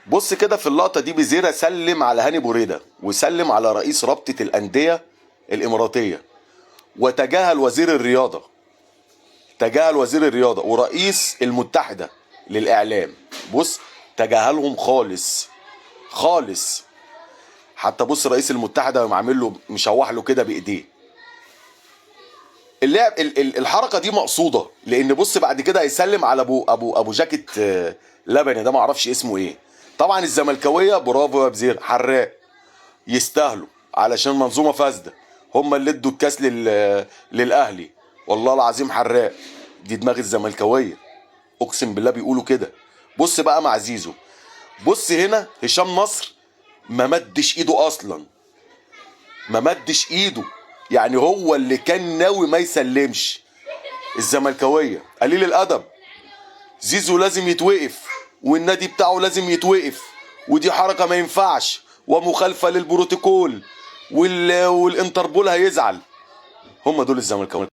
بص كده في اللقطه دي بيزيرة سلم على هاني بوريده وسلم على رئيس رابطه الانديه الاماراتيه، وتجاهل وزير الرياضه، تجاهل وزير الرياضه ورئيس المتحده للاعلام. بص تجاهلهم خالص خالص. حتى بص رئيس المتحده قام عامل له مشوح له كده بايديه. اللعب الحركه دي مقصوده، لان بص بعد كده هيسلم على ابو جاكيت لبني ده، ما اعرفش اسمه ايه. طبعا الزملكاويه برافو يا بزير، حراق، يستاهلوا علشان منظومه فاسده. هم اللي ادوا الكاس للاهلي، والله العظيم حراق. دي دماغ الزملكاويه، اقسم بالله بيقولوا كده. بص بقى مع زيزو، بص هنا هشام نصر ما مدش ايده اصلا، ما مدش ايده، يعني هو اللي كان ناوي ما يسلمش. الزملكاويه قليل الادب. زيزو لازم يتوقف، والنادي بتاعه لازم يتوقف، ودي حركه ما ينفعش ومخالفه للبروتوكول، والانتربول هيزعل. هم دول الزملكاويه.